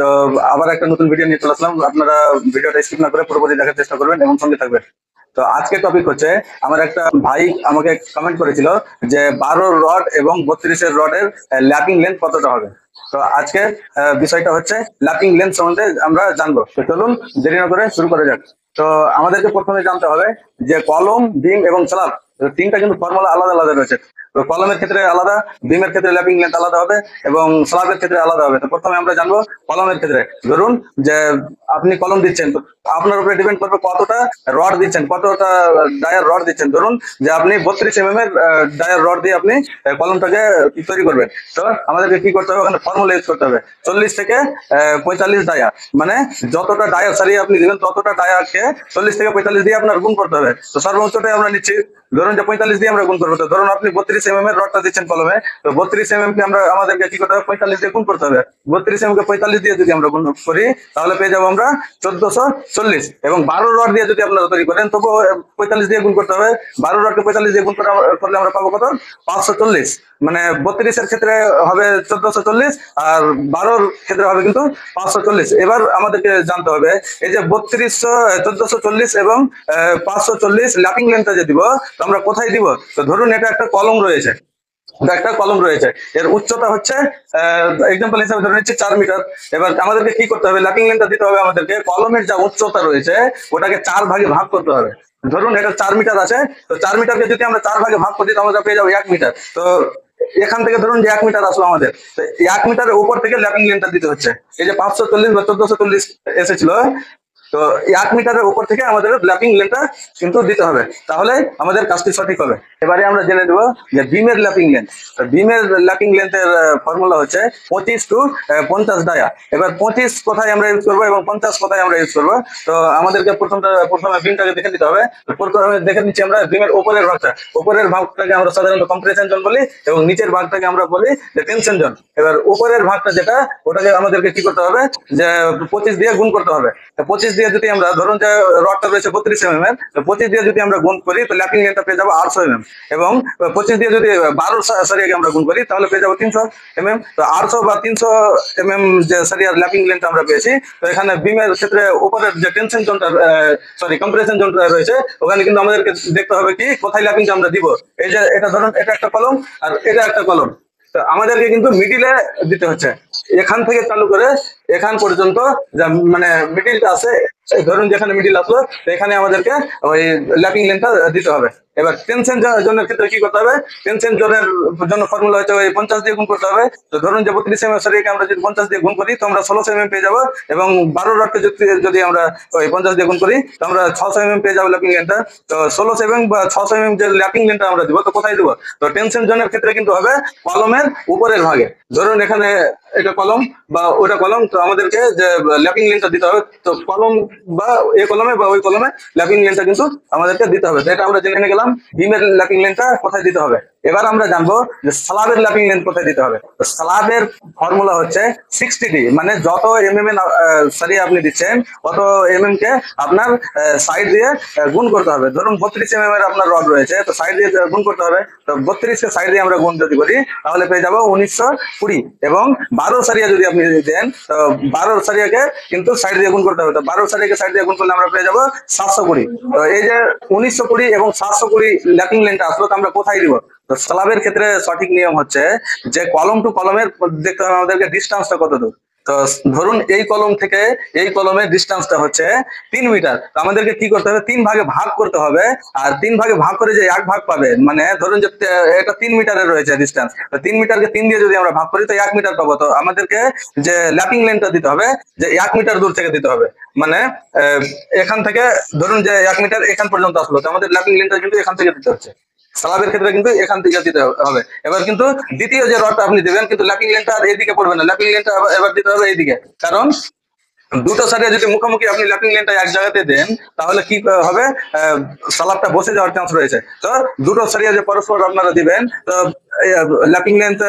তো আবার একটা নতুন ভিডিও নিয়ে চলে আসলাম। আপনারা ভিডিওটা স্কিপ না করে পুরোপুরি দেখার চেষ্টা করবেন এবং সঙ্গে থাকবেন। তো আজকে টপিক হচ্ছে, আমার একটা ভাই আমাকে কমেন্ট করেছিল যে 12 রড এবং 32 রডের ল্যাপিং লেন্থ কতটা হবে। তো আজকে বিষয়টা হচ্ছে ল্যাপিং লেন্থ সম্বন্ধে আমরা জানবো। তো চলুন দেরি না করে শুরু করা যাক। তো আমাদেরকে প্রথমে জানতে হবে যে কলম, বিম এবং স্ল্যাব তিনটা কিন্তু ফর্মুলা আলাদা আলাদা রয়েছে। তো কলমের ক্ষেত্রে আলাদা, বিমের ক্ষেত্রে ল্যাপিং লেন্থ আলাদা হবে এবং স্ল্যাবের ক্ষেত্রে আলাদা হবে। তো প্রথমে আমরা জানবো কলমের ক্ষেত্রে। ধরুন যে আপনি কলম দিচ্ছেন, তো আপনার উপরে ডিপেন্ড করবে কতটা রড দিচ্ছেন, কতটা ডায়ার রড দিচ্ছেন। ধরুন যে আপনি 32 এর ডায়ার রড দিয়ে আপনি কলমটাকে তৈরি করবেন। তো আমাদেরকে কি করতে হবে, ওখানে ফর্মুলা ইউজ করতে হবে 40 থেকে 45 ডায়া, মানে যতটা ডায়া সারিয়ে আপনি দিবেন ততটা ডায়াকে 40 থেকে 45 দিয়ে আপনার গুণ করতে হবে। তো সর্বোচ্চটাই আমরা নিচ্ছি, ধরুন যে 45 দিয়ে আমরা গুণ করবো। তো ধরুন আপনি 32 এর রডটা দিচ্ছেন কলমে, তো 32 কে আমরা আমাদেরকে কি করতে হবে, 45 দিয়ে গুণ করতে হবে। 32 কে 45 দিয়ে যদি আমরা গুণ করি তাহলে পেয়ে যাবো আমরা 1440। এবং 12 রড দিয়ে যদি আপনারা তৈরি করেন তবুও 45 দিয়ে গুণ করতে হবে। 12 রডকে 45 দিয়ে গুণ করলে আমরা পাবো কত, 540। মানে 32 এর ক্ষেত্রে হবে 1440 আর 12 ক্ষেত্রে হবে কিন্তু 540। এবার আমাদেরকে জানতে হবে এই যে 1440 এবং 540 ল্যাপিং লেন্থটা যে দিব, তো আমরা কোথায় দিব। তো ধরুন এটা একটা কলম রয়েছে, একটা কলম রয়েছে, এর উচ্চতা হচ্ছে এক্সাম্পল হিসাবে ধরে নিচ্ছি 4 মিটার। এবার আমাদেরকে কি করতে হবে, ল্যাপিং লেন্থটা দিতে হবে আমাদেরকে কলমের যা উচ্চতা রয়েছে ওটাকে 4 ভাগে ভাগ করতে হবে। ধরুন এটা 4 মিটার আছে, তো 4 মিটারকে যদি আমরা 4 ভাগে ভাগ করি তো আমরা পেয়ে যাবো 1 মিটার। তো এখান থেকে ধরুন যে 1 মিটার আসলো আমাদের, তো 1 মিটারের উপর থেকে ল্যাপিং লেন্থটা দিতে হচ্ছে। এই যে 540 বা 1440 এসেছিল, তো 1 মিটারের উপর থেকে আমাদের ল্যাপিং লেন্থটা কিন্তু দিতে হবে, তাহলে আমাদের কাজটি সঠিক হবে। এবারে আমরা জেনে নেব যে বিমের ল্যাপিং লেন্থ। বিমের ল্যাপিং লেন্থের ফর্মুলা হচ্ছে 25 টু 50 ডায়া। এবার 25 কোথায় আমরা ইউজ করবো এবং 50 কোথায় আমরা ইউজ করবো, তো আমাদেরকে প্রথমে বিমটাকে দেখে নিতে হবে। প্রথমে দেখে নিচ্ছি আমরা বিমের উপরের ভাগটা, উপরের ভাগটাকে আমরা সাধারণত কম্প্রেশন জোন বলি এবং নিচের ভাগটাকে আমরা বলি যে টেনশন জোন। এবার উপরের ভাগটা যেটা, ওটাকে আমাদেরকে কি করতে হবে, যে 25 দিয়ে গুণ করতে হবে। 25 দিয়ে যদি আমরা, ধরুন যে রডটা রয়েছে 32 এর, তো 25 দিয়ে যদি আমরা গুণ করি তো ল্যাপিং লেন্থটা পেয়ে যাবো 800 এবং 25 দিয়ে যদি 12 সারিয়াকে আমরা গুণ করি তাহলে পেয়ে যাবো 300 তো 800 বা 300 যে সারিয়ার ল্যাপিং লেন্থ আমরা পেয়েছি। তো এখানে বিমের ক্ষেত্রে উপরের যে টেনশন জোনটা, কম্প্রেশন জোনটা রয়েছে, ওখানে কিন্তু আমাদেরকে দেখতে হবে কি কোথায় ল্যাপিংটা আমরা দিব। এই যে এটা ধরুন এটা একটা কলম আর এটা একটা কলম, তো আমাদেরকে কিন্তু মিডিলে দিতে হচ্ছে। এখান থেকে চালু করে এখান পর্যন্ত মানে মিডিলটা আছে, ধরুন যেখানে মিডিল আসলো এখানে আমাদেরকে ওই ল্যাপিং লেন্থটা দিতে হবে। এবার টেনশন জোনের ক্ষেত্রে কি করতে হবে, টেনশন জোনের জন্য ফর্মুলা হচ্ছে ওই 50 দিয়ে গুণ করতে হবে। তো ধরুন যে 32 সারিকে আমরা যদি 50 দিয়ে গুণ করি তো আমরা 1600 পেয়ে যাবো এবং 12 রডকে যদি আমরা ওই 50 দিয়ে গুণ করি তো আমরা 600 পেয়ে যাবো ল্যাপিং লেন্থটা। তো 1600 বা 600 যে ল্যাপিং লেন্থটা আমরা দিব, তো কোথায় দিব, তো টেনশন জোনের ক্ষেত্রে কিন্তু হবে কলমের উপরের ভাগে। ধরুন এখানে এটা কলম বা ওটা কলম, তো আমাদেরকে যে ল্যাপিং লেন্থটা দিতে হবে, তো কলম বা এই কলমে বা ওই কলমে ল্যাপিং লেন্থটা কিন্তু আমাদেরকে দিতে হবে। এটা আমরা জেনে গেলাম বিমের ল্যাপিং লেন্থটা কোথায় দিতে হবে। এবার আমরা জানবো যে স্ল্যাবের ল্যাপিং লেন্থ কোথায় দিতে হবে। তো স্ল্যাবের ফর্মুলা হচ্ছে 60D, মানে যত এমএম এর সারিয়ে আপনি দিচ্ছেন তত এমএম কে আপনার সাইড দিয়ে গুণ করতে হবে। ধরুন 32 এর আপনার রড রয়েছে, তো সাইড দিয়ে গুণ করতে হবে। তো 32 কে সাইড দিয়ে আমরা গুণ যদি করি তাহলে পেয়ে যাবো 1920 এবং 12 সারিয়া যদি আপনি দেন তো 12 সারিয়াকে কিন্তু সাইড দিয়ে গুণ করতে হবে। তো 12 সারিয়াকে সাইড দিয়ে গুণ করলে আমরা পেয়ে যাবো 720। তো এই যে 1920 এবং 720 ল্যাপিং লেন্থটা আসলো, তো আমরা কোথায় দিব। তো স্ল্যাবের ক্ষেত্রে সঠিক নিয়ম হচ্ছে যে কলম টু কলমের দেখতে হবে আমাদেরকে ডিস্টেন্সটা কত দূর। তো ধরুন এই কলম থেকে এই কলমের ডিস্টেন্সটা হচ্ছে 3 মিটার। তো আমাদেরকে কি করতে হবে, 3 ভাগে ভাগ করতে হবে। আর 3 ভাগে ভাগ করে যে 1 ভাগ পাবে, মানে ধরুন যে এটা 3 মিটারের রয়েছে ডিস্টেন্স, তো 3 মিটারকে 3 দিয়ে যদি আমরা ভাগ করি তো 1 মিটার পাবো। তো আমাদেরকে যে ল্যাপিং লেন্থটা দিতে হবে যে 1 মিটার দূর থেকে দিতে হবে। মানে এখান থেকে ধরুন যে 1 মিটার এখান পর্যন্ত আসলো, তো আমাদের ল্যাপিং লেন্থটা কিন্তু এখান থেকে দিতে হচ্ছে। স্ল্যাবের ক্ষেত্রে কিন্তু এখান থেকে দিতে হবে। এবার কিন্তু দ্বিতীয় যে রডটা আপনি দিবেন কিন্তু ল্যাপিং লেন্থটা আর এইদিকে পড়বে না, ল্যাপিং লেন্থটা এবার দিতে হবে এইদিকে। কারণ দুটো সারিয়া যদি মুখোমুখি আপনি ল্যাপিং লেন্থটা এক জায়গাতে দেন তাহলে কি হবে, স্ল্যাবটা বসে যাওয়ার চান্স রয়েছে। তো দুটো সারিয়া যে পরস্পর আপনারা দিবেন, তো ল্যাপিং লেন্থ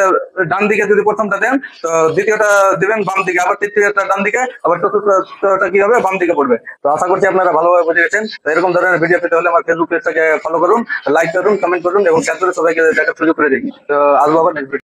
ডান দিকে যদি প্রথমটা দেন তো দ্বিতীয়টা দিবেন বাম দিকে, আবার তৃতীয়টা ডান দিকে, আবার চতুর্থটা কি হবে বাম দিকে পড়বে। তো আশা করছি আপনারা ভালোভাবে বুঝে গেছেন। তো এরকম ধরনের ভিডিও পেতে হলে আমার ফেসবুক পেজটাকে ফলো করুন, লাইক করুন, কমেন্ট করুন এবং শেয়ার করে সবাইকে দেখার সুযোগ করে দিন। তো আসবো আবার নেক্সট